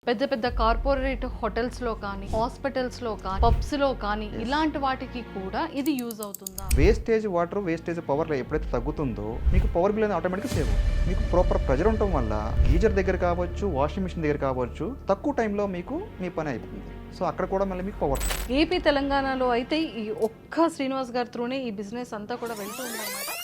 పెద్ద పెద్ద కార్పొరేట్ హోటల్స్లో కానీ హాస్పిటల్స్లో కానీ పబ్స్లో కానీ ఇలాంటి వాటికి కూడా ఇది యూజ్ అవుతుందా? వేస్టేజ్ వాటర్ వేస్టేజ్ పవర్ ఎప్పుడైతే తగ్గుతుందో మీకు పవర్ బిల్ అనేది ఆటోమేటిక్గా సేవ్ అవుతుంది. మీకు ప్రాపర్ ప్రెజర్ ఉండటం వల్ల గీజర్ దగ్గర కావచ్చు, వాషింగ్ మిషన్ దగ్గర కావచ్చు, తక్కువ టైంలో మీకు మీ పని అయిపోతుంది. సో అక్కడ కూడా మళ్ళీ మీకు పవర్. ఏపీ తెలంగాణలో అయితే ఈ ఒక్క శ్రీనివాస్ గారి త్రూనే ఈ బిజినెస్ అంతా కూడా వెళ్తూ ఉందన్నమాట.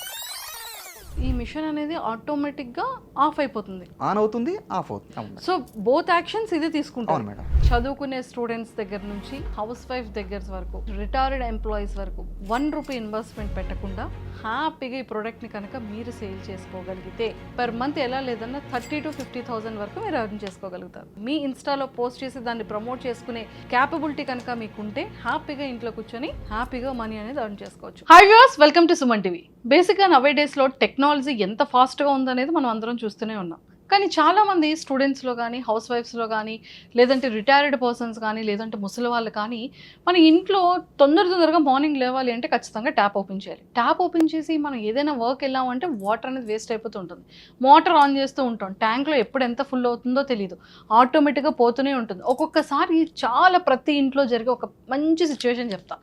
ఈ మిషన్ అనేది ఆటోమేటిక్గా ఆఫ్ అయిపోతుంది, ఆన్ అవుతుంది, ఆఫ్ అవుతుంది. సో బోత్ యాక్షన్స్ ఇదే తీసుకుంటాం మేడం. చదువుకునే స్టూడెంట్స్ దగ్గర నుంచి హౌస్ వైఫ్ దగ్గర వరకు, రిటైర్డ్ ఎంప్లాయీస్ వరకు ₹1 ఇన్వెస్ట్మెంట్ పెట్టకుండా హ్యాపీగా ఈ ప్రోడక్ట్ని కనుక మీరు సేల్ చేసుకోగలిగితే పర్ మంత్ ఎలా లేదన్నా 30,000 to 50,000 వరకు మీరు ఎర్న్ చేసుకోగలుగుతారు. మీ ఇన్స్టాలో పోస్ట్ చేసి దాన్ని ప్రమోట్ చేసుకునే క్యాపబిలిటీ కనుక మీకుంటే హ్యాపీగా ఇంట్లో కూర్చొని హ్యాపీగా మనీ అనేది ఎర్న్ చేసుకోవచ్చు. Hi viewers, welcome to Suman TV. బేసిక్గా నవే డేస్లో టెక్నాలజీ ఎంత ఫాస్ట్గా ఉందనేది మనం అందరం చూస్తూనే ఉన్నాం. కానీ చాలామంది స్టూడెంట్స్లో కానీ, హౌస్ వైఫ్స్లో కానీ, లేదంటే రిటైర్డ్ పర్సన్స్ కానీ, లేదంటే ముసలి వాళ్ళు కానీ మన ఇంట్లో తొందరగా మార్నింగ్ లేవాలి అంటే ఖచ్చితంగా ట్యాప్ ఓపెన్ చేయాలి. ట్యాప్ ఓపెన్ చేసి మనం ఏదైనా వర్క్ వెళ్ళామంటే వాటర్ అనేది వేస్ట్ అయిపోతూ ఉంటుంది. మోటార్ ఆన్ చేస్తూ ఉంటాం, ట్యాంక్లో ఎప్పుడు ఎంత ఫుల్ అవుతుందో తెలియదు, ఆటోమేటిక్గా పోతూనే ఉంటుంది. ఒక్కొక్కసారి చాలా ప్రతి ఇంట్లో జరిగే ఒక మంచి సిచ్యువేషన్ చెప్తా.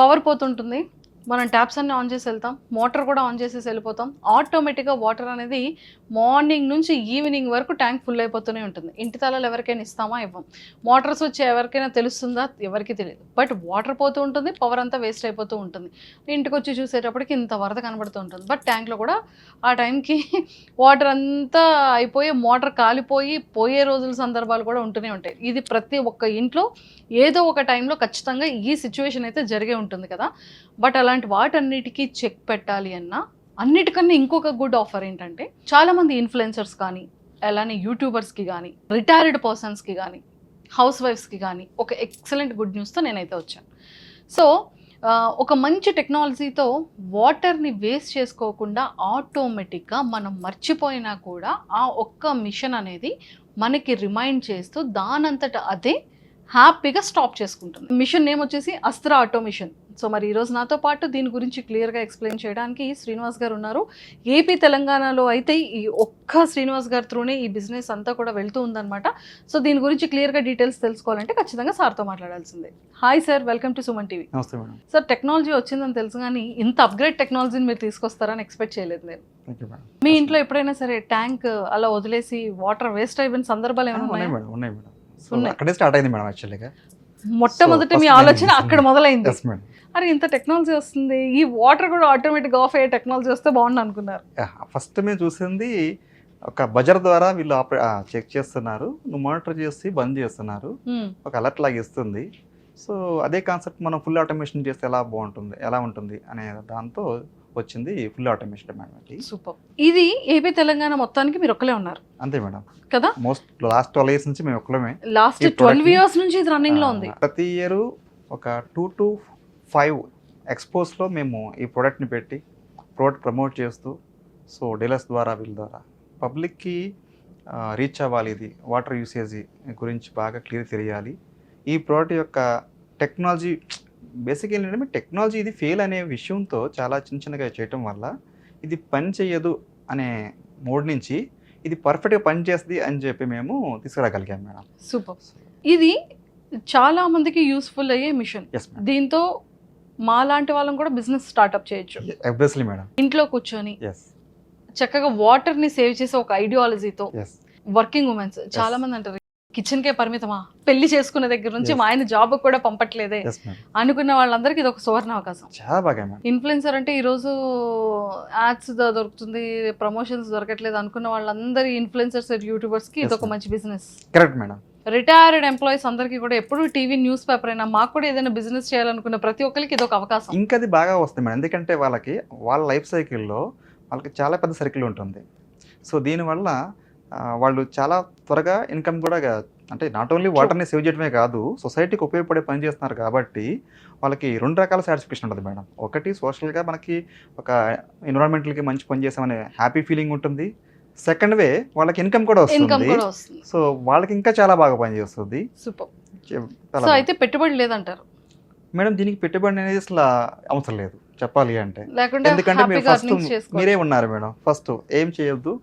పవర్ పోతుంటుంది, మనం ట్యాప్స్ అన్ని ఆన్ చేసి వెళ్తాం, మోటార్ కూడా ఆన్ చేసేసి వెళ్ళిపోతాం. ఆటోమేటిక్గా వాటర్ అనేది మార్నింగ్ నుంచి ఈవినింగ్ వరకు ట్యాంక్ ఫుల్ అయిపోతూనే ఉంటుంది. ఇంటి తాళాలు ఎవరికైనా ఇస్తామా? ఇవ్వం. మోటార్స్ వచ్చి ఎవరికైనా తెలుస్తుందా? ఎవరికి తెలియదు. బట్ వాటర్ పోతూ ఉంటుంది, పవర్ అంతా వేస్ట్ అయిపోతూ ఉంటుంది. ఇంటికి వచ్చి చూసేటప్పటికి ఇంత వరద కనబడుతూ ఉంటుంది. బట్ ట్యాంక్లో కూడా ఆ టైంకి వాటర్ అంతా అయిపోయి మోటార్ కాలిపోయి పోయే రోజుల సందర్భాలు కూడా ఉంటూనే ఉంటాయి. ఇది ప్రతి ఒక్క ఇంట్లో ఏదో ఒక టైంలో ఖచ్చితంగా ఈ సిచ్యువేషన్ అయితే జరిగే ఉంటుంది కదా. బట్ అలాంటి వాటన్నిటికీ చెక్ పెట్టాలి అన్నా అన్నిటికన్నా ఇంకొక గుడ్ ఆఫర్ ఏంటంటే, చాలామంది ఇన్ఫ్లుయెన్సర్స్ కానీ, అలానే యూట్యూబర్స్కి కానీ, రిటైర్డ్ పర్సన్స్కి కానీ, హౌస్ వైఫ్స్కి కానీ ఒక ఎక్సలెంట్ గుడ్ న్యూస్తో నేనైతే వచ్చాను. సో ఒక మంచి టెక్నాలజీతో వాటర్ని వేస్ట్ చేసుకోకుండా ఆటోమేటిక్గా మనం మర్చిపోయినా కూడా ఆ ఒక్క మిషన్ అనేది మనకి రిమైండ్ చేస్తూ దానంతట అదే హ్యాపీగా స్టాప్ చేసుకుంటుంది. మిషన్ నేమ్ వచ్చేసి అస్త్రా ఆటోమేషన్. సో మరి ఈరోజు నాతో పాటు దీని గురించి క్లియర్గా ఎక్స్ప్లెయిన్ చేయడానికి శ్రీనివాస్ గారు ఉన్నారు. ఏపీ తెలంగాణలో అయితే ఈ ఒక్క శ్రీనివాస్ గారి త్రూనే ఈ బిజినెస్ అంతా కూడా వెళ్తూ ఉందన్నమాట. సో దీని గురించి క్లియర్గా డీటెయిల్స్ తెలుసుకోవాలంటే ఖచ్చితంగా సార్తో మాట్లాడాల్సిందే. Hi sir, welcome to Suman TV. నమస్తే మేడం. సార్, టెక్నాలజీ వచ్చిందని తెలుసు కానీ ఇంత అప్గ్రేడ్ టెక్నాలజీని మీరు తీసుకొస్తారని ఎక్స్పెక్ట్ చేయలేదు నేను. మీ ఇంట్లో ఎప్పుడైనా సరే ట్యాంక్ అలా వదిలేసి వాటర్ వేస్ట్ అయిపోయిన సందర్భాలు ఏమైనా ఉన్నాయి మేడం. అక్కడే స్టార్ట్ అయింది మేడం. యాక్చువల్గా మొట్టమొదటి మీ ఆలోచన అక్కడ మొదలైంది. అరే ఇంత టెక్నాలజీ వస్తుంది, ఈ వాటర్ కూడా ఆటోమేటిక్గా ఆఫ్ అయ్యే టెక్నాలజీ వస్తే బాగుంది అనుకున్నారు. ఫస్ట్ మేము చూసింది ఒక బజర్ ద్వారా వీళ్ళు చెక్ చేస్తున్నారు, నువ్వు మానిటర్ చేసి బంద్ చేస్తున్నారు, ఒక అలర్ట్ లాగా ఇస్తుంది. సో అదే కాన్సెప్ట్ మనం ఫుల్ ఆటోమేషన్ చేస్తే ఎలా ఉంటుంది అనే దాంతో వచ్చింది ఫుల్ ఆటోమేషన్ మేడం. సూపర్. ఇది ఏపీ తెలంగాణ మొత్తానికి మీరు ఒక్కలే ఉన్నారు అంతే మేడం కదా? లాస్ట్ 12 years నుంచి మేము ఒక్కలమే. లాస్ట్ 12 years నుంచి ఇది రన్నింగ్ లో ఉంది. ప్రతి ఇయర్ ఒక 2 to 5 ఎక్స్పోస్లో మేము ఈ ప్రోడక్ట్ని పెట్టి ప్రోడక్ట్ ప్రమోట్ చేస్తూ, సో డీలర్స్ ద్వారా వీళ్ళ ద్వారా పబ్లిక్కి రీచ్ అవ్వాలి. ఇది వాటర్ యూసేజ్ గురించి బాగా క్లియర్ తెలియాలి. ఈ ప్రోడక్ట్ యొక్క టెక్నాలజీ బేసిక్ ఏంటంటే, టెక్నాలజీ ఇది ఫెయిల్ అనే విషయంతో చాలా చిన్నగా చేయటం వల్ల ఇది పని చేయదు అనే మోడ్ నుంచి ఇది పర్ఫెక్ట్గా పని చేస్తుంది అని చెప్పి మేము తీసుకురాగలిగాం మేడం. సూపర్. ఇది చాలా మందికి యూస్ఫుల్ అయ్యే మిషన్. దీంతో మా లాంటి వాళ్ళం కూడా బిజినెస్ స్టార్ట్అప్ చేయొచ్చు. Obviously madam. ఇంట్లో కూర్చొని చక్కగా వాటర్ ని సేవ్ చేసే ఒక ఐడియాలజీతో వర్కింగ్ ఉమెన్స్ చాలా మంది అంటారు కిచెన్ కే పరిమితమా, పెళ్లి చేసుకున్న దగ్గర నుంచి మా ఆయన జాబ్ కూడా పంపట్లేదే అనుకున్న వాళ్ళందరికీ ఇది ఒక సువర్ణ అవకాశం. చాలా బాగా. ఇన్ఫ్లుయెన్సర్ అంటే ఈ రోజు యాడ్స్ దొరుకుతుంది, ప్రమోషన్స్ దొరకట్లేదు అనుకున్న వాళ్ళందరి ఇన్ఫ్లుయెన్సర్స్, యూట్యూబర్స్ కి ఇది ఒక మంచి business. Correct madam. Retired employees అందరికీ కూడా ఎప్పుడు టీవీ న్యూస్ పేపర్ అయినా మాకు కూడా ఏదైనా బిజినెస్ చేయాలనుకున్న ప్రతి ఒక్కరికి ఇది ఒక అవకాశం. ఇంకా అది బాగా వస్తుంది మేడం, ఎందుకంటే వాళ్ళ లైఫ్ సైకిల్లో వాళ్ళకి చాలా పెద్ద సర్కిల్ ఉంటుంది. సో దీనివల్ల వాళ్ళు చాలా త్వరగా ఇన్కమ్ కూడా, అంటే నాట్ ఓన్లీ వాటర్ని సేవ్ చేయడమే కాదు, సొసైటీకి ఉపయోగపడే పని చేస్తున్నారు కాబట్టి వాళ్ళకి 2 రకాల సాటిస్ఫాక్షన్ ఉంటుంది మేడం. ఒకటి సోషల్గా మనకి ఒక ఎన్విరాన్మెంటల్కి మంచి పని చేసామనే హ్యాపీ ఫీలింగ్ ఉంటుంది. సెకండ్ వే వాళ్ళకి ఇన్కమ్ కూడా వస్తుంది. సో వాళ్ళకి ఇంకా చాలా బాగా పనిచేస్తుంది. సూపర్. సో అయితే పెట్టుబడి లేదంటారు మేడం? దీనికి పెట్టుబడి అనేది అసలు అవసరం లేదు చెప్పాలి అంటే, ఎందుకంటే మీరు ఫస్ట్ మీరే ఉన్నారు మేడం. ఫస్ట్ ఏం చేయొద్దు,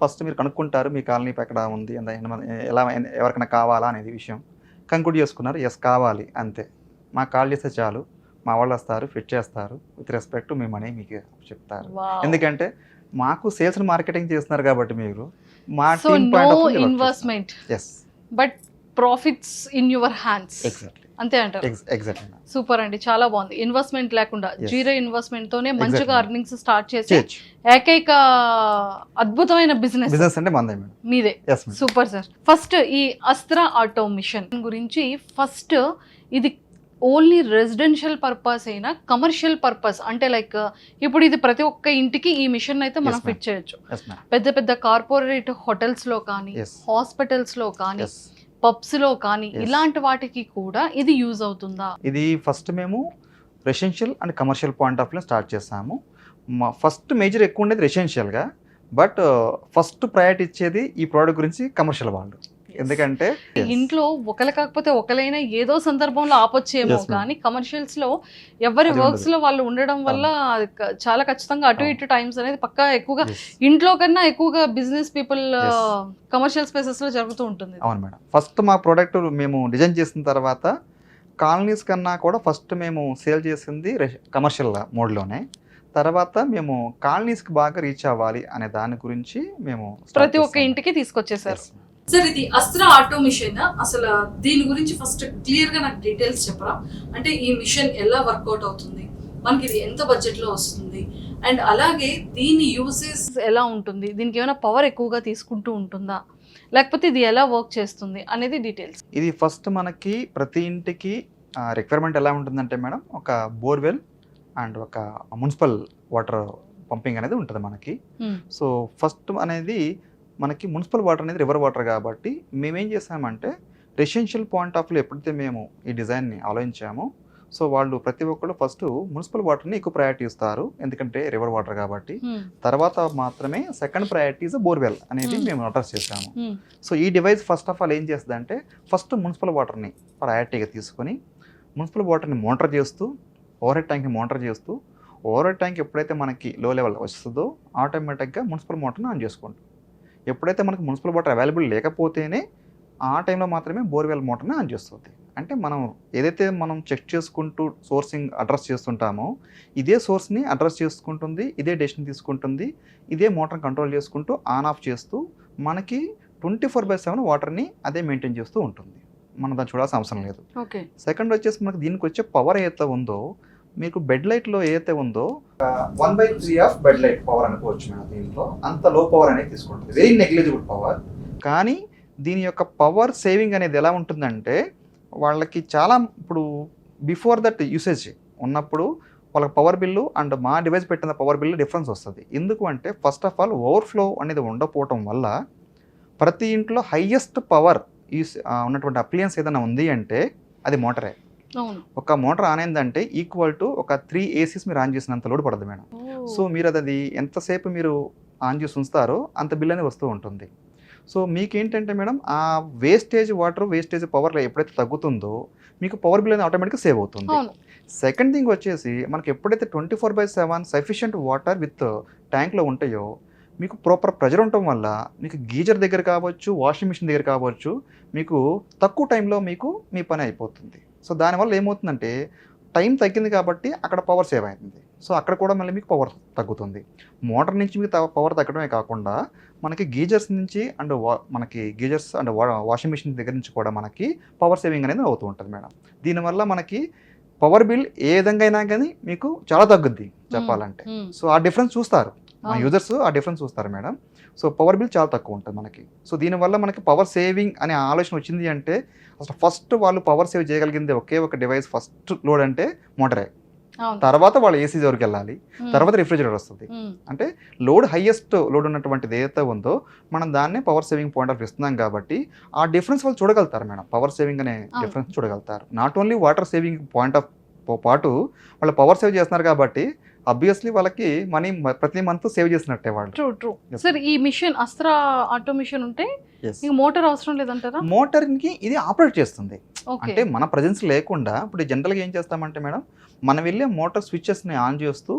ఫస్ట్ మీరు కనుక్కుంటారు మీ కాలనీ ఎక్కడ ఉంది ఎలా ఎవరికైనా కావాలా అనేది విషయం కంక్లూడ్ చేసుకున్నారు, ఎస్ కావాలి అంతే, మాకు కాల్ చేస్తే చాలు, మా వాళ్ళు వస్తారు, ఫిట్ చేస్తారు, విత్ రెస్పెక్ట్ మీ మనీ మీకు చెప్తారు. ఎందుకంటే మాకు సేల్స్ మార్కెటింగ్ చేస్తున్నారు కాబట్టి మీరు మా so team no point of investment yes but profits in your hands, exactly అంతే అంటారు. ఎగ్జాక్ట్లీ సూపర్ అండి, చాలా బాగుంది. ఇన్వెస్ట్మెంట్ లేకుండా Yes. జీరో ఇన్వెస్ట్మెంట్ తోనే మంచిగా Exactly. అర్నింగ్స్ స్టార్ట్ చేసి ఏకైక అద్భుతమైన బిజినెస్ బిజినెస్ అంటే మందే మేడం. మీదే. Yes madam. Super sir. First ఈ అస్త్రా ఆటోమిషన్ గురించి, ఫస్ట్ ఇది ఓన్లీ రెసిడెన్షియల్ పర్పస్ అయినా కమర్షియల్ పర్పస్ అంటే లైక్ ఇప్పుడు ఇది ప్రతి ఒక్క ఇంటికి ఈ మిషన్ అయితే మనం Yes, ma'am. ఫిట్ చేయొచ్చు. Yes madam. పెద్ద పెద్ద కార్పొరేట్ హోటల్స్ లో కానీ, Yes. హాస్పిటల్స్ లో కానీ, ఎస్ పబ్స్ లో కానీ, Yes. ఇలాంటి వాటికి కూడా ఇది యూజ్ అవుతుందా? ఇది ఫస్ట్ మేము residential and commercial point of view start చేసాము. మా ఫస్ట్ మేజర్ ఎక్కువ ఉండేది రెసిడెన్షియల్గా, బట్ ఫస్ట్ ప్రయారిటీ ఇచ్చేది ఈ ప్రోడక్ట్ గురించి కమర్షియల్ వాళ్ళు. ఎందుకంటే ఇంట్లో ఒకరు కాకపోతే ఒకరైనా ఏదో సందర్భంలో ఆపొచ్చేమో, Yes, ma'am. కానీ కమర్షియల్స్ లో ఎవరి అది వర్క్స్ లో వాళ్ళు ఉండడం వల్ల అది చాలా ఖచ్చితంగా అటు అవును. ఇటు టైమ్స్ అనేది పక్కా ఎక్కువగా Yes. ఇంట్లో కన్నా ఎక్కువగా business people Yes. Commercial spaces లో జరుగుతూ ఉంటుంది. అవును మేడం. ఫస్ట్ మా ప్రోడక్ట్ మేము డిజైన్ చేసిన తర్వాత కాలనీస్ కన్నా కూడా ఫస్ట్ మేము సేల్ చేసింది కమర్షియల్ మోడ్లోనే. తర్వాత మేము కాలనీస్కి బాగా రీచ్ అవ్వాలి అనే దాని గురించి మేము start ప్రతి ఒక్క చేసాము. ఇంటికి తీసుకొచ్చేసారు. Yes. సార్, ఇది అస్త్రా ఆటో మిషన్, అసలు దీని గురించి ఫస్ట్ క్లియర్ గా నాకు డీటెయిల్స్ చెప్పరా? అంటే ఈ మిషన్ ఎలా వర్కౌట్ అవుతుంది, మనకి ఇది ఎంత బడ్జెట్ లో వస్తుంది, అండ్ అలాగే దీని యూసేజ్ ఎలా ఉంటుంది, దీనికి ఏమైనా పవర్ ఎక్కువగా తీసుకుంటూ ఉంటుందా, లేకపోతే ఇది ఎలా వర్క్ చేస్తుంది అనేది డీటెయిల్స్. ఇది ఫస్ట్ మనకి ప్రతి ఇంటికి రిక్వైర్మెంట్ ఎలా ఉంటుందంటే మేడం, ఒక బోర్వెల్ అండ్ ఒక మున్సిపల్ వాటర్ పంపింగ్ అనేది ఉంటుంది మనకి. సో ఫస్ట్ అనేది మనకి మున్సిపల్ వాటర్ అనేది రివర్ వాటర్ కాబట్టి మేమేం చేసామంటే రెసిడెన్షియల్ పాయింట్ ఆఫ్ వ్యూ ఎప్పుడైతే మేము ఈ డిజైన్ని ఆలోచించామో, సో వాళ్ళు ప్రతి ఒక్కళ్ళు ఫస్ట్ మున్సిపల్ వాటర్ని ఎక్కువ ప్రయారిటీ ఇస్తారు, ఎందుకంటే రివర్ వాటర్ కాబట్టి. తర్వాత మాత్రమే సెకండ్ ప్రయారిటీ ఇస్ బోర్వెల్ అనేది మేము అడ్రస్ చేసాము. సో ఈ డివైస్ ఫస్ట్ ఆఫ్ ఆల్ ఏం చేస్తుందంటే ఫస్ట్ మున్సిపల్ వాటర్ని ప్రయారిటీగా తీసుకొని మున్సిపల్ వాటర్ని మోనిటర్ చేస్తూ, ఓవర్ హెడ్ ట్యాంక్ని మోనిటర్ చేస్తూ, ఓవర్ హెడ్ ట్యాంక్ ఎప్పుడైతే మనకి లో లెవెల్ వస్తుందో ఆటోమేటిక్గా మున్సిపల్ వాటర్ని ఆన్ చేసుకుంటాం. ఎప్పుడైతే మనకు మున్సిపల్ వాటర్ అవైలబుల్ లేకపోతేనే ఆ టైంలో మాత్రమే బోర్వెల్ మోటార్ని ఆన్ చేస్తుంది. అంటే మనం ఏదైతే మనం చెక్ చేసుకుంటూ సోర్సింగ్ అడ్రస్ చేస్తుంటామో ఇదే సోర్స్ని అడ్రస్ చేసుకుంటుంది, ఇదే డెసిషన్ తీసుకుంటుంది, ఇదే మోటార్ని కంట్రోల్ చేసుకుంటూ ఆన్ ఆఫ్ చేస్తూ మనకి 24/7 వాటర్ని అదే మెయింటైన్ చేస్తూ ఉంటుంది. మనం దాన్ని చూడాల్సిన అవసరం లేదు. సెకండ్ వచ్చేసి మనకి దీనికి వచ్చే పవర్ ఏదైతే ఉందో, మీకు బెడ్ లైట్లో ఏదైతే ఉందో 1/3 ఆఫ్ బెడ్ లైట్ పవర్ అనుకోవచ్చు మనం. దీంట్లో అంత లో పవర్ అనేది తీసుకుంటుంది, వెరీ నెగ్లిజిబుల్ పవర్. కానీ దీని యొక్క పవర్ సేవింగ్ అనేది ఎలా ఉంటుందంటే వాళ్ళకి చాలా ఇప్పుడు బిఫోర్ దట్ యూసేజ్ ఉన్నప్పుడు వాళ్ళకి పవర్ బిల్లు అండ్ మా డివైస్ పెట్టిన పవర్ బిల్లు డిఫరెన్స్ వస్తుంది. ఎందుకు అంటే ఫస్ట్ ఆఫ్ ఆల్ ఓవర్ఫ్లో అనేది ఉండకపోవటం వల్ల ప్రతి ఇంట్లో హైయెస్ట్ పవర్ యూస్ ఉన్నటువంటి అప్లియన్స్ ఏదైనా ఉంది అంటే అది మోటరే. ఒక మోటార్ ఆన్ అయిందంటే ఈక్వల్ టు ఒక 3 ఏసీస్ మీరు ఆన్ చేసినంత లోడ్ పడుతుంది మేడం. సో మీరు అది ఎంతసేపు మీరు ఆన్ చేసి ఉంచుతారో అంత బిల్ అనేది వస్తూ ఉంటుంది. సో మీకేంటంటే మేడం ఆ వేస్టేజ్ వాటర్ వేస్టేజ్ పవర్ ఎప్పుడైతే తగ్గుతుందో మీకు పవర్ బిల్ అనేది ఆటోమేటిక్గా సేవ్ అవుతుంది. సెకండ్ థింగ్ వచ్చేసి మనకి ఎప్పుడైతే 24/7 సఫిషియంట్ వాటర్ విత్ ట్యాంక్లో ఉంటాయో మీకు ప్రాపర్ ప్రెజర్ ఉండటం వల్ల మీకు గీజర్ దగ్గర కావచ్చు, వాషింగ్ మిషన్ దగ్గర కావచ్చు, మీకు తక్కువ టైంలో మీకు మీ పని అయిపోతుంది. సో దానివల్ల ఏమవుతుందంటే టైం తగ్గింది కాబట్టి అక్కడ పవర్ సేవ్ అయింది. సో అక్కడ కూడా మళ్ళీ మీకు పవర్ తగ్గుతుంది. మోటార్ నుంచి మీకు పవర్ తగ్గడమే కాకుండా మనకి గీజర్స్ నుంచి అండ్ మనకి గీజర్స్ అండ్ వాషింగ్ మిషన్ దగ్గర నుంచి కూడా మనకి పవర్ సేవింగ్ అనేది అవుతూ ఉంటుంది మేడం. దీనివల్ల మనకి పవర్ బిల్ ఏ విధంగా అయినా కానీ మీకు చాలా తగ్గుద్ది చెప్పాలంటే. సో ఆ డిఫరెన్స్ చూస్తారు మా యూజర్స్, ఆ డిఫరెన్స్ చూస్తారు మేడం. సో పవర్ బిల్ చాలా తక్కువ ఉంటుంది మనకి. సో దీనివల్ల మనకి పవర్ సేవింగ్ అనే ఆలోచన వచ్చింది అంటే అసలు ఫస్ట్ వాళ్ళు పవర్ సేవ్ చేయగలిగింది ఒకే ఒక డివైస్ ఫస్ట్ లోడ్ అంటే మోటరే. తర్వాత వాళ్ళు ఏసీ దగ్గరికి వెళ్ళాలి, తర్వాత రిఫ్రిజిరేటర్ వస్తుంది. అంటే లోడ్ హైయెస్ట్ లోడ్ ఉన్నటువంటిది ఏదైతే ఉందో మనం దాన్నే పవర్ సేవింగ్ పాయింట్ ఆఫ్ ఇస్తున్నాం కాబట్టి ఆ డిఫరెన్స్ వాళ్ళు చూడగలుగుతారు మేడం. పవర్ సేవింగ్ అనే డిఫరెన్స్ చూడగలుగుతారు. Not only water saving point of పాటు వాళ్ళు పవర్ సేవ్ చేస్తున్నారు కాబట్టి ఆబ్వియస్లీ వాళ్ళకి మనీ ప్రతి మంత్ సేవ్ చేసినట్టే వాళ్ళు. ట్రూ. సార్, ఈ మిషన్ అస్త్రా ఆటో మిషన్ ఉంటే మోటార్ అవసరం లేదంటారా? మోటార్కి ఇది ఆపరేట్ చేస్తుంది. అంటే మన ప్రెజెన్స్ లేకుండా ఇప్పుడు జనరల్గా ఏం చేస్తామంటే మేడం మనం వెళ్ళి మోటార్ స్విచ్చెస్ని ఆన్ చేస్తూ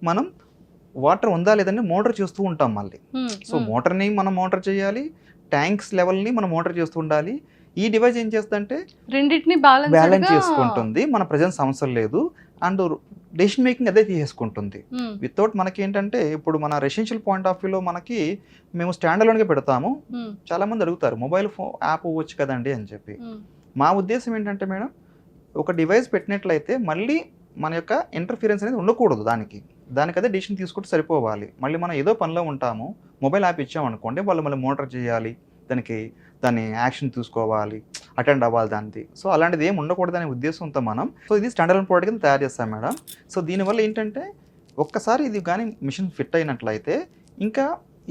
మనం వాటర్ ఉందా లేదని మోటార్ చేస్తూ ఉంటాం మళ్ళీ. సో మోటార్ని మనం మోటార్ చేయాలి, ట్యాంక్స్ లెవెల్ని మనం మోటార్ చేస్తూ ఉండాలి. ఈ డివైస్ ఏం చేస్తుందంటే రెండింటిని బ్యాలెన్స్ చేసుకుంటుంది, మన ప్రజెన్స్ అవసరం లేదు, అండ్ డెసిషన్ మేకింగ్ అదే చేసుకుంటుంది. వితౌట్ మనకి ఏంటంటే ఇప్పుడు మన రెసిడెన్షియల్ పాయింట్ ఆఫ్ వ్యూలో మనకి మేము స్టాండ్ అలోన్గా పెడతాము. చాలా మంది అడుగుతారు మొబైల్ యాప్ వచ్చు కదండి అని చెప్పి. మా ఉద్దేశం ఏంటంటే మేడం, ఒక డివైస్ పెట్టినట్లయితే మళ్ళీ మన యొక్క ఇంటర్ఫిరెన్స్ అనేది ఉండకూడదు, దానికదే డిసిషన్ తీసుకుంటే సరిపోవాలి. మళ్ళీ మనం ఏదో పనిలో ఉంటాము, మొబైల్ యాప్ ఇచ్చామనుకోండి, వాళ్ళు మళ్ళీ మోటార్ చేయాలి, దాన్ని యాక్షన్ తీసుకోవాలి, అటెండ్ అవ్వాలి దానికి. సో అలాంటిది ఏమి ఉండకూడదనే ఉద్దేశంతో మనం ఇది స్టాండ్ అలోన్ ప్రోడక్ట్ కింద తయారు చేస్తాం మేడం. సో దీనివల్ల ఏంటంటే ఒక్కసారి ఇది కానీ మిషన్ ఫిట్ అయినట్లయితే ఇంకా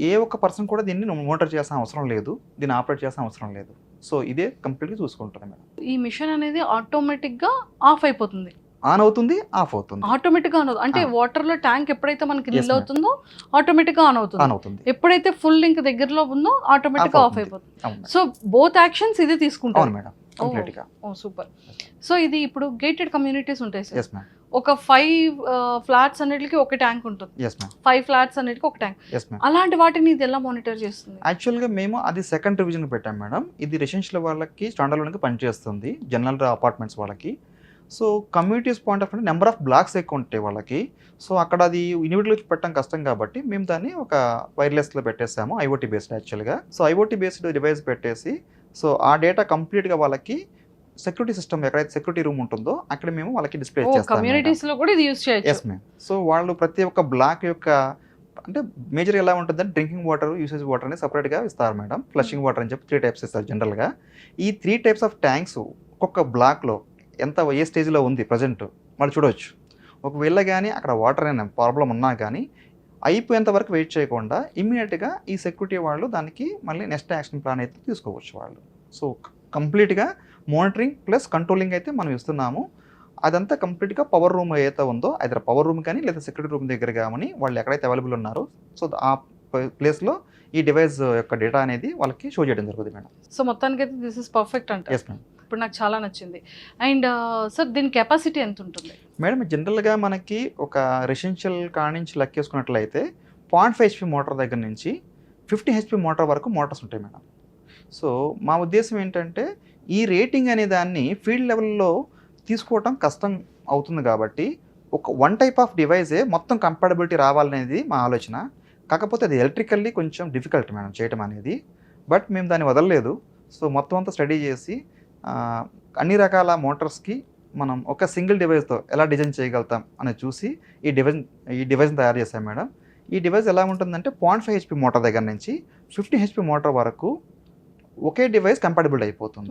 ఏ ఒక్క పర్సన్ కూడా దీన్ని మోటార్ చేయాల్సిన అవసరం లేదు, దీన్ని ఆపరేట్ చేయాల్సిన అవసరం లేదు. సో ఇదే కంప్లీట్గా చూసుకుంటుంది మేడం. ఈ మిషన్ అనేది ఆటోమేటిక్గా ఆఫ్ అయిపోతుంది, ఆన్ అవుతుంది, ఆఫ్ అవుతుంది, ఆటోమేటిక్గా ఆన్ అవుతుంది. అంటే వాటర్ లో ట్యాంక్ ఎప్పుడైతే మనకి నిల్ అవుతుందో ఆటోమేటిక్గా ఆన్ అవుతుంది, ఎప్పుడైతే ఫుల్ లింక్ దగ్గరలో ఉందో ఆటోమేటిక్గా ఆఫ్ అయిపోతుంది. సో బోత్ యాక్షన్స్ ఇది తీసుకుంటాం మేడం. సూపర్. సో ఇది ఇప్పుడు గేటెడ్ కమ్యూనిటీస్ ఉంటాయి సార్, ఒక 5 ఫ్లాట్స్ అన్నిటికి ఒక ట్యాంక్ ఉంటుంది, 5 ఫ్లాట్స్ అన్నిటికి ఒక ట్యాంక్, అలాంటి వాటిని ఇది ఎలా మానిటర్ చేస్తుంది? యాక్చువల్గా మేము అది సెకండ్ రివిజన్ పెట్టాం మేడం. ఇది రెసిడెన్షియల్ వాళ్ళకి స్టాండ్ అలోన్కి పనిచేస్తుంది, జనరల్ అపార్ట్మెంట్స్ వాళ్ళకి. So communities point of view number of blacks ఎక్కువ ఉంటాయి వాళ్ళకి. సో అక్కడ అది ఇండివిజువల్గా పెట్టడం కష్టం కాబట్టి మేము దాన్ని ఒక వైర్లెస్లో పెట్టేసాము, ఐఓటీ బేస్డ్ యాక్చువల్గా. సో ఐఓటీ బేస్డ్ డివైస్ పెట్టేసి సో ఆ డేటా కంప్లీట్గా వాళ్ళకి సెక్యూరిటీ సిస్టమ్ ఎక్కడైతే సెక్యూరిటీ రూమ్ ఉంటుందో అక్కడ మేము వాళ్ళకి డిస్ప్లే చేస్తాం. కమ్యూనిటీస్లో కూడా ఇది యూస్ చేయొచ్చు. Yes ma'am. సో వాళ్ళు ప్రతి ఒక్క బ్లాక్ యొక్క అంటే మేజర్ ఎలా ఉంటుందంటే డ్రింకింగ్ వాటర్, యూసేజ్ వాటర్ అనేది సపరేట్గా ఇస్తారు మేడం. ఫ్లషింగ్ వాటర్ అని చెప్పి 3 టైప్స్ ఇస్తారు జనరల్గా. ఈ 3 టైప్స్ ఆఫ్ ట్యాంక్స్ ఒక్కొక్క బ్లాక్లో ఏ స్టేజ్లో ఉంది ప్రజెంట్ వాళ్ళు చూడవచ్చు. ఒకవేళ కానీ అక్కడ వాటర్ అయినా ప్రాబ్లం ఉన్నా కానీ అయిపోయేంత వరకు వెయిట్ చేయకుండా ఇమ్మీడియట్గా ఈ సెక్యూరిటీ వాళ్ళు దానికి మళ్ళీ నెక్స్ట్ యాక్షన్ ప్లాన్ అయితే తీసుకోవచ్చు వాళ్ళు. సో కంప్లీట్గా మానిటరింగ్ ప్లస్ కంట్రోలింగ్ అయితే మనం ఇస్తున్నాము. అదంతా కంప్లీట్గా పవర్ రూమ్ ఏదైతే ఉందో అయితే పవర్ రూమ్ కానీ లేదా సెక్యూరిటీ రూమ్ దగ్గర కానీ వాళ్ళు ఎక్కడైతే అవైలబుల్ ఉన్నారో సో ఆ ప్లేస్లో ఈ డివైస్ యొక్క డేటా అనేది వాళ్ళకి షో చేయడం జరుగుతుంది మేడం. సో మొత్తానికి అయితే దిస్ ఇస్ పర్ఫెక్ట్ అంటే. Yes madam. ఇప్పుడు నాకు చాలా నచ్చింది. అండ్ సార్ దీని కెపాసిటీ ఎంత ఉంటుంది మేడం? జనరల్గా మనకి ఒక రెసిడెన్షియల్ కాడ నుంచి లెక్కేసుకున్నట్లయితే 0.5 HP మోటార్ దగ్గర నుంచి 50 HP మోటార్ వరకు మోటార్స్ ఉంటాయి మేడం. సో మా ఉద్దేశం ఏంటంటే ఈ రేటింగ్ అనే దాన్ని ఫీల్డ్ లెవెల్లో తీసుకోవటం కష్టం అవుతుంది కాబట్టి ఒక వన్ టైప్ ఆఫ్ డివైజే మొత్తం కంపాటబిలిటీ రావాలనేది మా ఆలోచన. కాకపోతే అది ఎలక్ట్రికల్లీ కొంచెం డిఫికల్ట్ మేడం చేయటం అనేది. బట్ మేము దాన్ని వదలలేదు. సో మొత్తం అంతా స్టడీ చేసి అన్ని రకాల మోటార్స్కి మనం ఒక సింగిల్ డివైస్తో ఎలా డిజైన్ చేయగలుగుతాం అనేది చూసి ఈ డివైస్ని తయారు చేశాం మేడం. ఈ డివైస్ ఎలా ఉంటుందంటే 0.5 HP మోటార్ దగ్గర నుంచి 50 HP మోటార్ వరకు ఒకే డివైస్ కంపాటబుల్ అయిపోతుంది.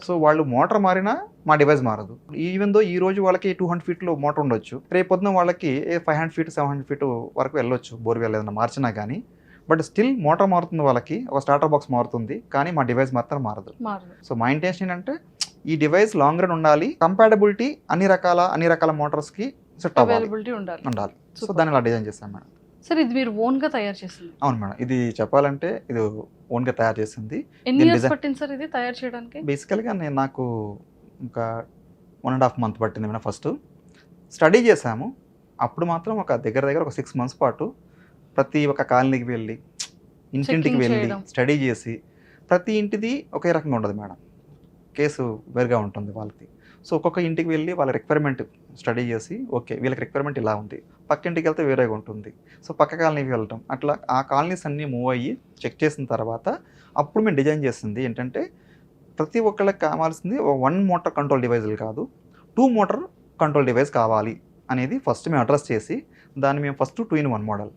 సో వాళ్ళు మోటార్ మారినా మా డివైస్ మారదు. ఈవెన్ దో ఈ రోజు వాళ్ళకి 200 feet మోటార్ ఉండొచ్చు, రేపు పొద్దున వాళ్ళకి 500 feet 700 feet వరకు వెళ్ళొచ్చు బోర్వెల్ ఏదైనా మార్చినా కానీ. బట్ స్టిల్ మోటార్ మారుతుంది, వాళ్ళకి ఒక స్టార్టర్ బాక్స్ మారుతుంది, కానీ మా డివైస్ మాత్రం మారదు. సో మా ఇంటెన్షన్ ఏంటంటే ఈ డివైస్ లాంగ్ రన్ ఉండాలి, కంపాటబిలిటీ అన్ని రకాల మోటార్స్కి సెట్ ఉండాలి. సో దాన్ని ఇలా డిజైన్ చేస్తాం మేడం. సార్ ఇది మీరు ఓన్గా తయారు చేసింది? అవును మేడం. ఇది చెప్పాలంటే ఇది ఓన్గా తయారు చేసింది. ఎన్ని ఇయర్స్ పట్టింది సార్ ఇది తయారు చేయడానికి? బేసికల్గా నాకు ఒక 1.5 months పట్టింది మేడం. ఫస్ట్ స్టడీ చేసాము, అప్పుడు మాత్రం ఒక దగ్గర ఒక 6 months పాటు ప్రతి ఒక్క కాలనీకి వెళ్ళి ఇంటింటికి వెళ్ళి స్టడీ చేసి ప్రతి ఇంటిది ఒకే రకంగా ఉండదు మేడం, కేసు వేరుగా ఉంటుంది వాళ్ళకి. సో ఒక్కొక్క ఇంటికి వెళ్ళి వాళ్ళ రిక్వైర్మెంట్ స్టడీ చేసి ఓకే వీళ్ళకి రిక్వైర్మెంట్ ఇలా ఉంది, పక్క ఇంటికి వెళ్తే వేరేగా ఉంటుంది. సో పక్క కాలనీకి వెళ్ళటం అట్లా ఆ కాలనీస్ అన్నీ మూవ్ అయ్యి చెక్ చేసిన తర్వాత అప్పుడు మేము డిజైన్ చేసింది ఏంటంటే ప్రతి ఒక్కళ్ళకి కావాల్సింది 1 motor కంట్రోల్ డివైజులు కాదు, 2 motor కంట్రోల్ డివైస్ కావాలి అనేది ఫస్ట్ మేము అడ్రస్ చేసి దాన్ని మేము ఫస్ట్ 2-in-1 మోడల్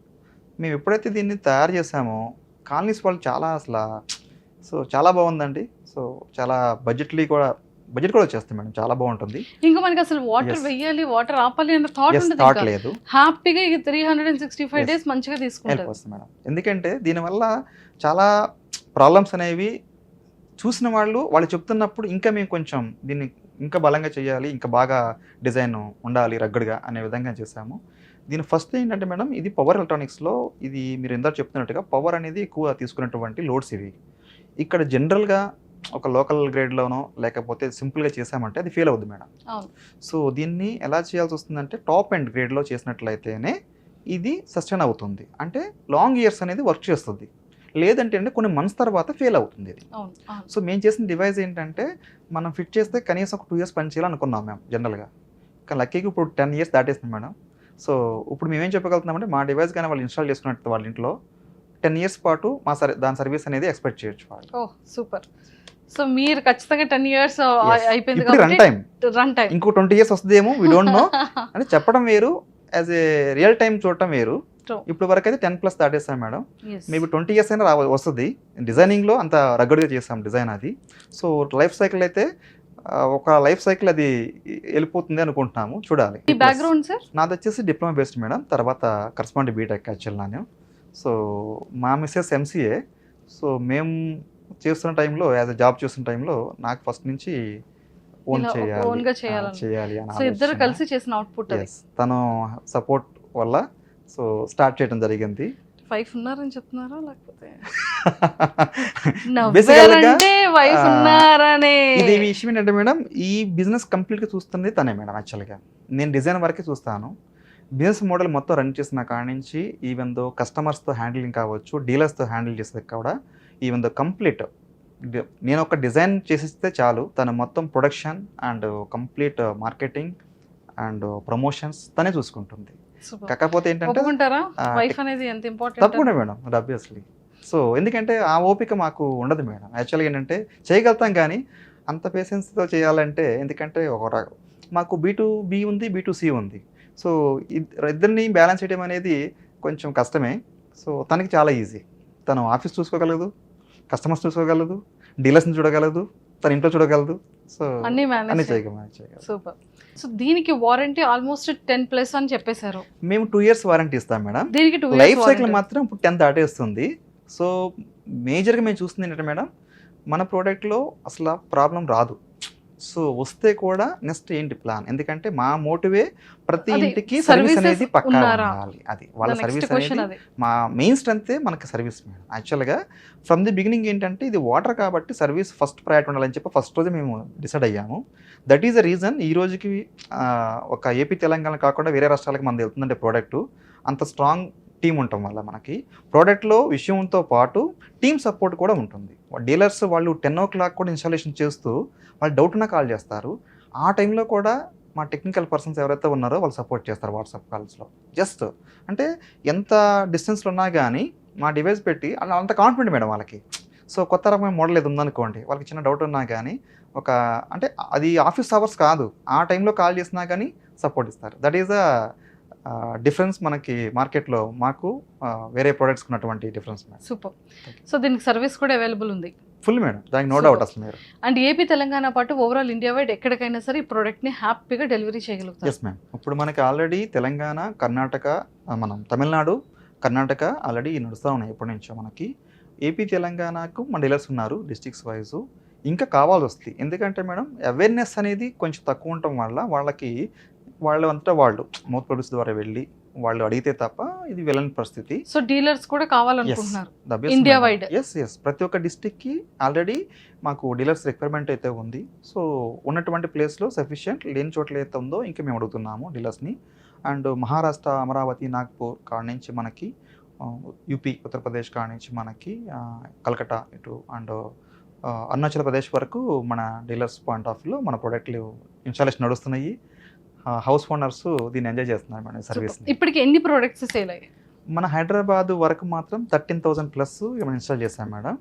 మేము ఎప్పుడైతే దీన్ని తయారు చేసామో కాలనీస్ వాళ్ళు చాలా బాగుందండి. సో చాలా బడ్జెట్ కూడా వచ్చేస్తాం మేడం, చాలా బాగుంటుంది. ఇంకా మనకి అసలు వాటర్ వెయ్యాలి, వాటర్ ఆపాలి అన్న థాట్ లేదు. హ్యాపీగా 365 days మంచిగా తీసుకుంటారు మేడం. ఎందుకంటే దీనివల్ల చాలా ప్రాబ్లమ్స్ అనేవి చూసిన వాళ్ళు చెప్తున్నప్పుడు ఇంకా మేము కొంచెం దీన్ని ఇంకా బలంగా చేయాలి, ఇంకా బాగా డిజైన్ ఉండాలి రగ్గడ్గా అనే విధంగా చేసాము. దీని ఫస్ట్ ఏంటంటే మేడం ఇది పవర్ ఎలక్ట్రానిక్స్లో ఇది మీరు ఎందరూ చెప్తున్నట్టుగా పవర్ అనేది ఎక్కువ తీసుకునేటువంటి లోడ్స్ ఇవి. ఇక్కడ జనరల్గా ఒక లోకల్ గ్రేడ్లోనో లేకపోతే సింపుల్గా చేసామంటే అది ఫెయిల్ అవుద్ది మేడం. సో దీన్ని ఎలా చేయాల్సి వస్తుందంటే టాప్ అండ్ గ్రేడ్లో చేసినట్లయితేనే ఇది సస్టైన్ అవుతుంది, అంటే లాంగ్ ఇయర్స్ అనేది వర్క్ చేస్తుంది. లేదంటే అంటే కొన్ని మంత్స్ తర్వాత ఫెయిల్ అవుతుంది ఇది. అవును, అవును. సో మేము చేసిన డివైస్ ఏంటంటే మనం ఫిట్ చేస్తే కనీసం ఒక 2 ఇయర్స్ పని చేయాలనుకున్నాం మేము జనరల్గా. కానీ లక్కీగా ఇప్పుడు 10 ఇయర్స్ దాటేస్తుంది మేడం. సో ఇప్పుడు మేమేం చెప్పగలుగుతున్నామంటే మా డివైస్ కానీ వాళ్ళు ఇన్స్టాల్ చేసుకున్నట్టు వాళ్ళ ఇంట్లో 10 ఇయర్స్ పాటు దాని సర్వీస్ అనేది ఎక్స్పెక్ట్ చేయొచ్చు వాళ్ళు. ఓ సూపర్. సో మీరు ఖచ్చితంగా 10 ఇయర్స్ అయిపోయింది ఇప్పుడు రన్ టైం రన్ టైం ఇంకో 20 ఇయర్స్ వస్తుందేమో, వీ డోంట్ నో. అంటే చెప్పడం వేరు, యాజ్ ఏ రియల్ టైం చూడటం వేరు. True. ఇప్పుడు వరకు అయితే 10+ దాటేస్తాం మేడం. మేబీ 20 ఇయర్స్ అయినా వస్తుంది. డిజైనింగ్లో అంత రగ్గడ్గా చేస్తాం డిజైన్ అది. సో లైఫ్ సైకిల్ అయితే ఒక లైఫ్ సైకిల్ అది వెళ్ళిపోతుంది అనుకుంటున్నాము, చూడాలి. మీ బ్యాక్గ్రౌండ్ సార్? నాది వచ్చేసి డిప్లొమా బేస్డ్ మేడం, తర్వాత కరస్పాండ్ బీటెక్ యాక్చువల్ నేను. సో మా మిస్సెస్ ఎంసీఏ. సో మేము చేస్తున్న టైంలో, యాజ్ ఎ జాబ్ చేస్తున్న టైంలో నాకు ఫస్ట్ నుంచి ఓన్ చేయాలి సో ఇద్దరు కలిసి చేసిన అవుట్పుట్ అది. తను సపోర్ట్ వల్ల సో స్టార్ట్ చేయడం జరిగింది. 5 ఉన్నారని చెప్తున్నారా లేకపోతే బేసికల్గా వైఫ్ ఉన్నారనే? ఇది విషయం ఏంటంటే మేడం, ఈ బిజినెస్ కంప్లీట్గా చూస్తుంది తనే మేడం. యాక్చువల్గా నేను డిజైన్ వరకే చూస్తాను. బిజినెస్ మోడల్ మొత్తం రన్ చేసిన కాడి నుంచి ఈవెన్ దో కస్టమర్స్తో హ్యాండిలింగ్ కావచ్చు, డీలర్స్తో హ్యాండిల్ చేసేది కూడా, ఈవెన్ దో కంప్లీట్ నేను ఒక డిజైన్ చేసిస్తే చాలు, తను మొత్తం production and complete marketing and promotions తనే చూసుకుంటుంది. కాకపోతే ఏంటంటే వైఫ్ అనేది ఎంత ఇంపార్టెంట్ తప్పకుండా మేడం, ఆబ్వియస్లీ. సో ఎందుకంటే ఆ ఓపిక మాకు ఉండదు మేడం. యాక్చువల్గా ఏంటంటే చేయగలుగుతాం కానీ అంత పేషెన్స్తో చేయాలంటే, ఎందుకంటే మాకు B2B ఉంది, B2C ఉంది. సో ఇద్దరిని బ్యాలెన్స్ చేయడం అనేది కొంచెం కష్టమే. సో తనకి చాలా ఈజీ. తను ఆఫీస్ చూసుకోగలదు, కస్టమర్స్ చూసుకోగలదు, డీలర్స్ని చూడగలదు, తన ఇంట్లో చూడగలదు. సో అన్ని చేయగలదు. సూపర్. సో దీనికి వారంటీ ఆల్మోస్ట్ 10+ అని చెప్పేశారు. మేము 2 ఇయర్స్ వారంటీ ఇస్తాం మేడం. దీనికి 2 ఇయర్స్ లైఫ్ సైకిల్ మాత్రం ఇప్పుడు 10 దాటేస్తుంది. సో మేజర్గా మేము చూస్తుంది ఏంటంటే మేడం, మన ప్రోడక్ట్లో అసలు ప్రాబ్లం రాదు. సో వస్తే కూడా నెక్స్ట్ ఏంటి ప్లాన్, ఎందుకంటే మా మోటివే ప్రతి ఇంటికి సర్వీస్ అనేది పక్కా ఉండాలి. అది వాళ్ళ సర్వీస్ అనేది మా మెయిన్ స్ట్రెంత్, మనకి సర్వీస్ మేడం. యాక్చువల్గా ఫ్రమ్ ది బిగినింగ్ ఏంటంటే ఇది వాటర్ కాబట్టి సర్వీస్ ఫస్ట్ ప్రయారిటీ ఉండాలని చెప్పి ఫస్ట్ రోజే మేము డిసైడ్ అయ్యాము. దట్ ఈస్ ద రీజన్ ఈ రోజుకి ఒక ఏపీ తెలంగాణ కాకుండా వేరే రాష్ట్రాలకు మనది వెళ్తుందంటే ప్రోడక్ట్, అంత స్ట్రాంగ్ టీం ఉండటం వల్ల మనకి ప్రోడక్ట్లో విషయంతో పాటు టీమ్ సపోర్ట్ కూడా ఉంటుంది. డీలర్స్ వాళ్ళు 10 o'clock కూడా ఇన్స్టాలేషన్ చేస్తూ వాళ్ళు డౌట్ ఉన్నా కాల్ చేస్తారు. ఆ టైంలో కూడా మా టెక్నికల్ పర్సన్స్ ఎవరైతే ఉన్నారో వాళ్ళు సపోర్ట్ చేస్తారు వాట్సాప్ కాల్స్లో. జస్ట్ అంటే ఎంత డిస్టెన్స్లో ఉన్నా కానీ మా డివైస్ పెట్టి అలా అంత కాన్ఫిడెంట్ మేడం వాళ్ళకి. సో కొత్త రకమైన మోడల్ ఏది ఉందనుకోండి, వాళ్ళకి చిన్న డౌట్ ఉన్నా కానీ అంటే అది ఆఫీస్ అవర్స్ కాదు, ఆ టైంలో కాల్ చేసినా కానీ సపోర్ట్ ఇస్తారు. దట్ ఈస్ ద డిఫరెన్స్ మనకి మార్కెట్లో మాకు వేరే ప్రొడక్ట్స్ ఉన్నటువంటి డిఫరెన్స్ మేడం. సూపర్. సో దీనికి సర్వీస్ కూడా అవైలబుల్ ఉంది ఫుల్ మేడం, దానికి నో డౌట్ అసలు మీరు. అండ్ ఏపీ తెలంగాణ పాటు ఓవరాల్ ఇండియా వైడ్ ఎక్కడికైనా సరే ఈ ప్రోడక్ట్ని హ్యాపీగా డెలివరీ చేయగలుగుతారు. Yes ma'am. ఇప్పుడు మనకి ఆల్రెడీ తెలంగాణ, కర్ణాటక, మనం తమిళనాడు, కర్ణాటక ఆల్రెడీ నడుస్తూ ఉన్నాయి ఎప్పటి నుంచో. మనకి ఏపీ తెలంగాణకు మన డీలర్స్ ఉన్నారు డిస్ట్రిక్ట్స్ వైజు. ఇంకా కావాల్సి వస్తుంది, ఎందుకంటే మేడం అవేర్నెస్ అనేది కొంచెం తక్కువ ఉండటం వల్ల వాళ్ళకి వాళ్ళంతా వాళ్ళు మౌత్ పబ్లిసిటీ ద్వారా వెళ్ళి వాళ్ళు అడిగితే తప్ప ఇది వెళ్ళని పరిస్థితి. సో డీలర్స్ కూడా కావాలనుకుంటున్నారు ఇండియా వైడ్. ఎస్ ప్రతి ఒక్క డిస్ట్రిక్ట్కి ఆల్రెడీ మాకు డీలర్స్ రిక్వైర్మెంట్ అయితే ఉంది. సో ఉన్నటువంటి ప్లేస్లో సఫిషియంట్, లేని చోట్ల అయితే ఉందో ఇంకా మేము అడుగుతున్నాము డీలర్స్ని. అండ్ మహారాష్ట్ర, అమరావతి, నాగ్పూర్ కాడ నుంచి మనకి, యూపీ, ఉత్తరప్రదేశ్ కాడ నుంచి మనకి కలకట్టా ఇటు అండ్ అరుణాచల్ ప్రదేశ్ వరకు మన డీలర్స్ పాయింట్ ఆఫ్ వ్యూలో మన ప్రోడక్ట్లు ఇన్స్టాలేషన్ నడుస్తున్నాయి. హౌస్ ఓనర్స్ దీన్ని ఎంజాయ్ చేస్తున్నారు మేడం సర్వీస్. ఇప్పటికి ఎన్ని ప్రోడక్ట్స్ సేల్ అయ్యాయి? మన హైదరాబాద్ వరకు మాత్రం 13,000+ మనం ఇన్స్టాల్ చేసాం మేడం.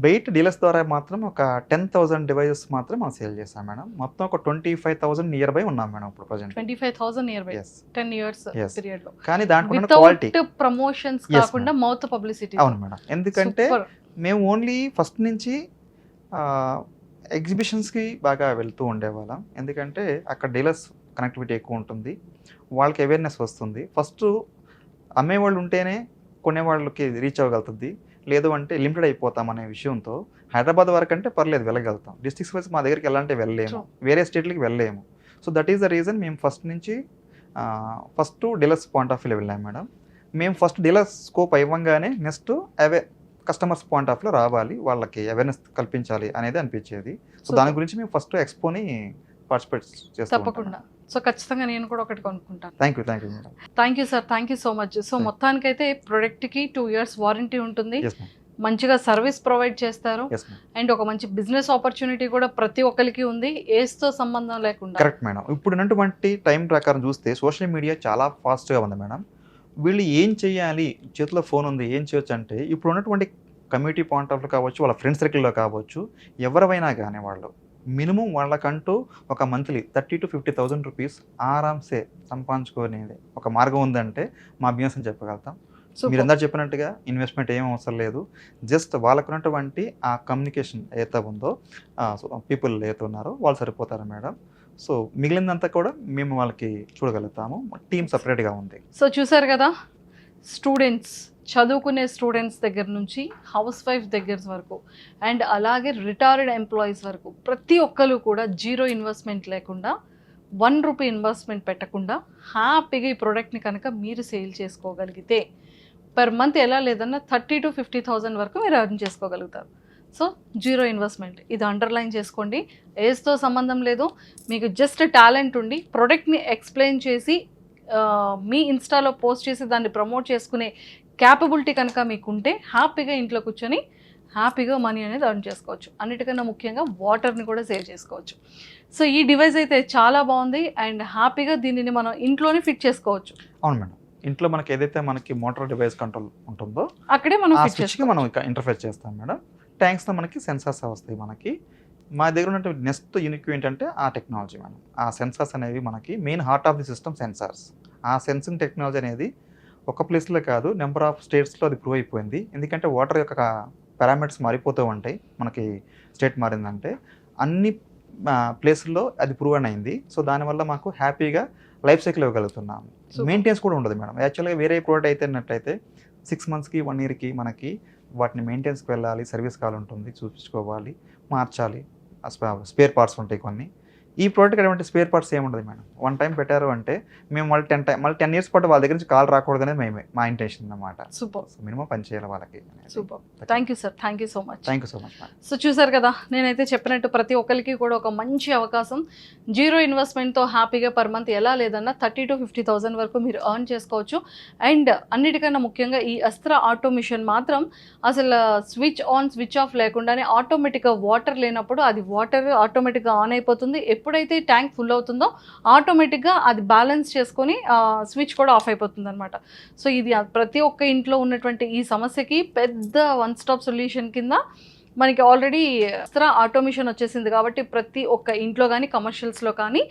బయట డీలర్స్ ద్వారా మాత్రం ఒక 10,000 డివైజెస్ మాత్రం మనం సేల్ చేసాం మేడం. మొత్తం ఒక 25,000 నియర్ బై ఉన్నాం మేడం ఇప్పుడు present. 25,000 near by 10 years period లో. కానీ దాంట్లో క్వాలిటీ, ప్రమోషన్స్ కాకుండా మౌత్ పబ్లిసిటీ. అవును మేడం, ఎందుకంటే మేము ఓన్లీ ఫస్ట్ నుంచి ఎగ్జిబిషన్స్కి బాగా వెళ్తూ ఉండేవాళ్ళం. ఎందుకంటే అక్కడ డీలర్స్ కనెక్టివిటీ ఎక్కువ ఉంటుంది, వాళ్ళకి అవేర్నెస్ వస్తుంది. ఫస్ట్ అమ్మేవాళ్ళు ఉంటేనే కొనేవాళ్ళకి రీచ్ అవ్వగలుగుతుంది, లేదు అంటే లిమిటెడ్ అయిపోతాం అనే విషయంతో హైదరాబాద్ వరకు అంటే పర్లేదు వెళ్ళగలుగుతాం. డిస్ట్రిక్ట్స్ వైజ్ మా దగ్గరికి వెళ్ళాలంటే వెళ్ళలేము, వేరే స్టేట్లకి వెళ్ళలేము. So that is the reason మేము ఫస్ట్ నుంచి ఫస్ట్ డీలర్స్ పాయింట్ ఆఫ్ వ్యూలో వెళ్ళాం మేడం. మేము ఫస్ట్ డీలర్స్ స్కోప్ ఇవ్వంగానే నెక్స్ట్ కస్టమర్స్ పాయింట్ ఆఫ్ వ్యూలో రావాలి, వాళ్ళకి అవేర్నెస్ కల్పించాలి అనేది అనిపించేది. సో దాని గురించి మేము ఫస్ట్ ఎక్స్పోని పార్టిసిపేట్ చేస్తాం. తప్పకుండా. సో ఖచ్చితంగా నేను కూడా ఒకటి కొనుక్కుంటాను. Thank you madam. Thank you sir, thank you so much. So మొత్తానికైతే ప్రోడక్ట్కి 2 years వారంటీ ఉంటుంది, ఎస్ మ్యామ్. మంచిగా సర్వీస్ ప్రొవైడ్ చేస్తారు, ఎస్ మ్యామ్. అండ్ ఒక మంచి బిజినెస్ ఆపర్చునిటీ కూడా ప్రతి ఒక్కరికి ఉంది, ఏజ్తో సంబంధం లేకుండా. Correct madam. ఇప్పుడున్నటువంటి టైం ప్రకారం చూస్తే సోషల్ మీడియా చాలా ఫాస్ట్గా ఉంది మేడం. వీళ్ళు ఏం చేయాలి, చేతిలో ఫోన్ ఉంది, ఏం చేయొచ్చు అంటే ఇప్పుడు ఉన్నటువంటి కమ్యూనిటీ పాయింట్ ఆఫ్ కావచ్చు, వాళ్ళ ఫ్రెండ్ సర్కిల్లో కావచ్చు, ఎవరైనా కానీ వాళ్ళు మినిమం వాళ్ళకంటూ ఒక మంత్లీ 30,000 to 50,000 రూపీస్ ఆరామ్సే సంపాదించుకునేది ఒక మార్గం ఉందంటే మా బిజినెస్ అని చెప్పగలుగుతాం. మీరు అందరు చెప్పినట్టుగా ఇన్వెస్ట్మెంట్ ఏం అవసరం లేదు. జస్ట్ వాళ్ళకున్నటువంటి ఆ కమ్యూనికేషన్ ఏదైతే ఉందో, పీపుల్ ఏదైతే ఉన్నారో వాళ్ళు సరిపోతారు మేడం. సో మిగిలిందంతా కూడా మేము వాళ్ళకి చూడగలుగుతాము. టీం సపరేట్గా ఉంది. సో చూసారు కదా, స్టూడెంట్స్, చదువుకునే స్టూడెంట్స్ దగ్గర నుంచి హౌస్ వైఫ్ దగ్గర వరకు, అండ్ అలాగే రిటైర్డ్ ఎంప్లాయీస్ వరకు ప్రతి ఒక్కరు కూడా జీరో ఇన్వెస్ట్మెంట్ లేకుండా, 1 రూపీ ఇన్వెస్ట్మెంట్ పెట్టకుండా హ్యాపీగా ఈ ప్రోడక్ట్ని కనుక మీరు సేల్ చేసుకోగలిగితే పర్ మంత్ ఎలా లేదన్నా 30,000 to 50,000 వరకు మీరు ఎర్న్ చేసుకోగలుగుతారు. సో జీరో ఇన్వెస్ట్మెంట్, ఇది అండర్లైన్ చేసుకోండి. ఏజ్తో సంబంధం లేదు, మీకు జస్ట్ టాలెంట్ ఉండి ప్రోడక్ట్ని ఎక్స్ప్లెయిన్ చేసి మీ ఇన్స్టాలో పోస్ట్ చేసి దాన్ని ప్రమోట్ చేసుకునే క్యాపబిలిటీ కనుక మీకు ఉంటే హ్యాపీగా ఇంట్లో కూర్చొని హ్యాపీగా మనీ అనేది ఎర్న్ చేసుకోవచ్చు. అన్నిటికన్నా ముఖ్యంగా వాటర్ని కూడా సేవ్ చేసుకోవచ్చు. సో ఈ డివైస్ అయితే చాలా బాగుంది, అండ్ హ్యాపీగా దీనిని మనం ఇంట్లోనే ఫిట్ చేసుకోవచ్చు. అవును మేడం. ఇంట్లో మనకి ఏదైతే మనకి మోటార్ డివైస్ కంట్రోల్ ఉంటుందో అక్కడే మనం ఆ ఫిట్ స్విచ్కి చేసుకోవచ్చు. మనం ఇంటర్ఫేస్ చేస్తాం మేడం. ట్యాంక్స్లో మనకి సెన్సార్స్ వస్తాయి మనకి. మా దగ్గర ఉన్నటువంటి నెక్స్ట్ యూనిక్ ఏంటంటే ఆ టెక్నాలజీ మేడం. ఆ సెన్సార్స్ అనేవి మనకి main heart of the system sensors. ఆ సెన్సింగ్ టెక్నాలజీ అనేది ఒక ప్లేస్లో కాదు, నెంబర్ ఆఫ్ స్టేట్స్లో అది ప్రూవ్ అయిపోయింది. ఎందుకంటే వాటర్ యొక్క పారామీటర్స్ మారిపోతూ ఉంటాయి. మనకి స్టేట్ మారిందంటే అన్ని ప్లేసుల్లో అది ప్రూవ్ అయింది. సో దానివల్ల మాకు హ్యాపీగా లైఫ్ సైకిల్ ఇవ్వగలుగుతున్నాము. మెయింటెనెన్స్ కూడా ఉండదు మేడం. యాక్చువల్గా వేరే ప్రోడక్ట్ అయితే 6 monthsకి 1 yearకి మనకి వాటిని మెయింటెనెన్స్కి వెళ్ళాలి, సర్వీస్ కాల్ ఉంటుంది, చూపించుకోవాలి, మార్చాలి, స్పేర్ పార్ట్స్ ఉంటాయి కొన్ని. ఈ ప్రోడక్ట్ అటువంటి స్పేర్ పార్ట్స్ ఏముండదు మేడం. 1 time పెట్టారు అంటే మేము మళ్ళీ 10 years పాటు వాళ్ళ దగ్గర నుంచి కాల్ రాకూడదు అనేది మా ఇంటెన్షన్ అన్నమాట. సూపర్, మినిమం పని చేయాలి వాళ్ళకి. Super. Thank you sir, thank you so much. Thank you so much madam. So చూసారు కదా, నేనైతే చెప్పినట్టు ప్రతి ఒక్కరికి కూడా ఒక మంచి అవకాశం. జీరో ఇన్వెస్ట్మెంట్తో హ్యాపీగా పర్ మంత్ ఎలా లేదన్నా 30,000 to 50,000 వరకు మీరు ఎర్న్ చేసుకోవచ్చు. అండ్ అన్నిటికన్నా ముఖ్యంగా ఈ అస్త్ర ఆటోమేషన్ మాత్రం అసలు స్విచ్ ఆన్ స్విచ్ ఆఫ్ లేకుండానే ఆటోమేటిక్గా వాటర్ లేనప్పుడు అది వాటర్ ఆటోమేటిక్గా ఆన్ అయిపోతుంది. ఎప్పుడైతే ట్యాంక్ ఫుల్ అవుతుందో ఆటోమేటిక్గా అది బ్యాలెన్స్ చేసుకొని స్విచ్ కూడా ఆఫ్ అయిపోతుంది అనమాట. సో ఇది ప్రతి ఒక్క ఇంట్లో ఉన్నటువంటి ఈ సమస్యకి పెద్ద 1-stop సొల్యూషన్ కింద మనకి ఆల్రెడీ అస్త్ర ఆటోమేషన్ వచ్చేసింది. కాబట్టి ప్రతి ఒక్క ఇంట్లో కానీ కమర్షియల్స్లో కానీ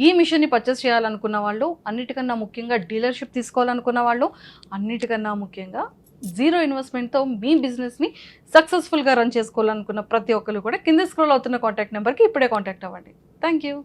ఈ మిషన్ని పర్చేస్ చేయాలనుకున్న వాళ్ళు, అన్నిటికన్నా ముఖ్యంగా డీలర్షిప్ తీసుకోవాలనుకున్న వాళ్ళు, అన్నిటికన్నా ముఖ్యంగా జీరో ఇన్వెస్ట్మెంట్తో మీ బిజినెస్ని సక్సెస్ఫుల్గా రన్ చేసుకోవాలనుకున్న ప్రతి ఒక్కరు కూడా కింద స్క్రోల్ అవుతున్న కాంటాక్ట్ నెంబర్కి ఇప్పుడే కాంటాక్ట్ అవ్వండి. Thank you.